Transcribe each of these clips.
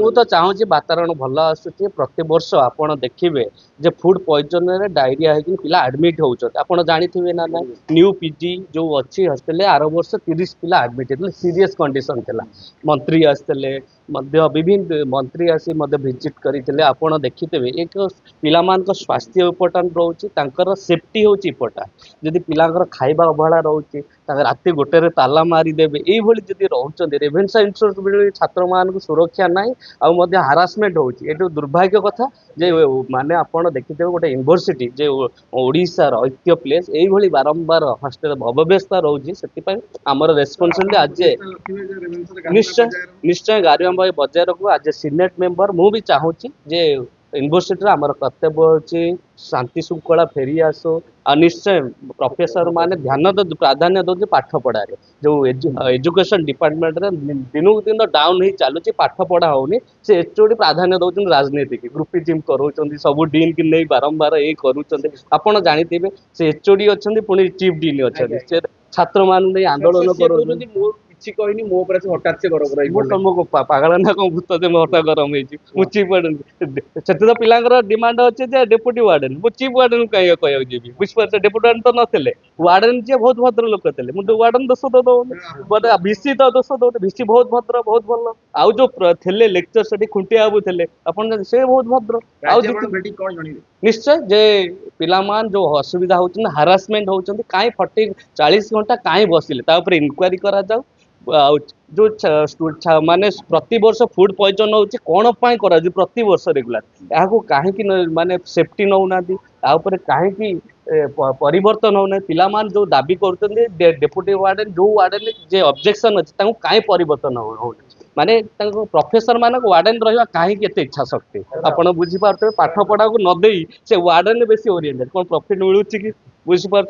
मु तो चाहूँगी वातावरण भल आसूँ प्रति वर्ष आपण देखिए जे फूड पॉइजन रे डायरिया है पिला एडमिट होउछत आपण जानिथिबे ना ना न्यू पीजी जो अच्छी हॉस्टल आर वर्ष 30 पिला एडमिट होते सीरियस कंडीशन थिला मंत्री आसते मध्य विभिन्न मंत्री आसी मध्य विजिट करते आपण देखिथे एक पिलामान स्वास्थ्य इम्पोर्टाट रोचे तांकर सेफ्टी होची इम्पोर्टाट जदि पिलांकर खाइबा अवहेला रोचे राति गोटे ताला मारिदेवे यही जदि रोचे रेभेन्सा इंस्टीट्यूट छात्र मान सुरक्षा ना आ हारासमेंट होची एटू दुर्भाग्य कथा जे माने आपण देखिथे गोटे यूनिवर्सिटी जे ओडिशार ऐतिह्य प्लेस यही बारंबार हॉस्टेल अव्यवस्था रोचे से आमर रेस्पॉन्सिबिलिटी आज निश्चय निश्चय गारियाबाई बजार को आज सीनेट मेंबर मु भी चाहूँगी जे यूनिवर्सिटी आमर कर्तव्य होची शांति श्रृंखला फेरी आसो आ निश्चय प्रोफेसर माने ध्यान प्राधान्य दौर पाठ पढ़ा जो एजुकेशन डिपार्टमेंट रे दिनू दिन डाउन ही चलुची पाठ पढ़ा होनी से एचओडी प्राधान्य दौरान राजनीति की ग्रुपिज्म करोचंदी सब डीन की नहीं बारंबार ये करूचंदी आपण जानिथिबे से एचओडी अछंदी पुनी चीफ डीन अछंदी से छात्र मान आंदोलन करोचंदी କିଛି କହିନି ମୋ ଉପରେ ହଠାତ୍ ସେ ଗରମ ରହିବ तुमको पागल ना कौन भूत से हटा गरम हो चीफ वार्डन से तो पिलांकर डिमांड अच्छे जे डेपुटी वार्डन मु चीफ वार्डन कहीं कह जीवी बुझिपार डेपुटी वार्डन तो नथिले वार्डन जे बहुत भद्र लोक थे मुझे वार्डन दोष दौने भिसी तो दोष दौने भिसी बहुत भद्र बहुत भल आउ जो थे लेक्चर से खुंटिया बाबू थे अपन से बहुत भद्र निश्चय जे पिलामान जो असुविधा होती हारासमेंट होती कहीं 40 घंटा कहीं बसिले इनक्वारी करा जाऊ जो माने प्रति वर्ष फूड पॉइजन होची कोन पाई करा जो प्रति वर्ष रेगुलर याको काहे कि माने सेफ्टी नौना कहीं परिवर्तन होना पिलामान जो दाबी करते डेपुटी वार्डन जो वार्डन जे ऑब्जेक्शन अच्छे कहीं परिवर्तन हो माने प्रोफेसर मान वार्डन रहा कहीं इच्छा शक्ति आपड़ बुझीपारे पाठ पढ़ा को नदे से वार्डन बेसी ओरिएंटेड कौन प्रॉफिट मिलूँ कि बुझीपार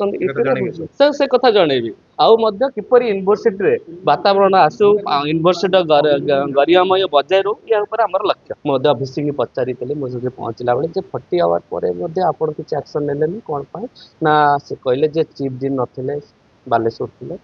से कथा जनइबी आउ किपर यूनिवर्सिटी रे वातावरण आसू यूनिवर्सिटी गरियामय बजाय रो या आमर लक्ष्य भिसी पचारि मुझे पहुँचला बेले 40 आवर पर आप किसी एक्शन नेले कौन पाए ना से कहले जे चीफ डीन नथिले बालेश्वर थे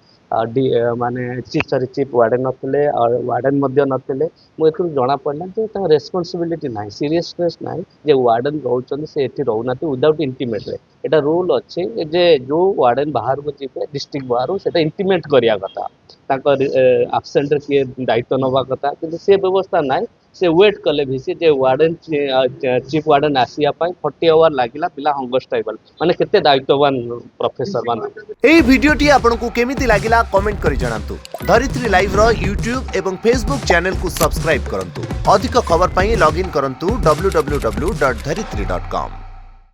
माने सॉरी चीफ वार्डन नथिले वार्डन नथिले मुझे जना पड़ा जे रेस्पॉन्सिबिलिटी ना सीरियसनेस ना जे वार्डन रोचन से रोना विदाउट इंटीमेट एटा रूल अच्छे जे जो वार्डन बाहर को जीवे डिस्ट्रिक्ट बाहर से इंटीमेट करिया कथा आबसेंट किए दायित्व नवा कथा कि से व्यवस्था ना से वेट कले भिसी जे वार्डन चीफ वार्डन आसिया 40 आवर लागिला पिला हंगस्टाइबल माने केते दायित्ववान प्रोफेसर मान एई वीडियोटी आपनको केमिति लागिला कमेंट करि जणांतु धरित्री लाइव रो यूट्यूब एवं फेसबुक चैनल को सब्सक्राइब करंतु अधिक खबर पई लॉगिन करंतु www.dharitri.com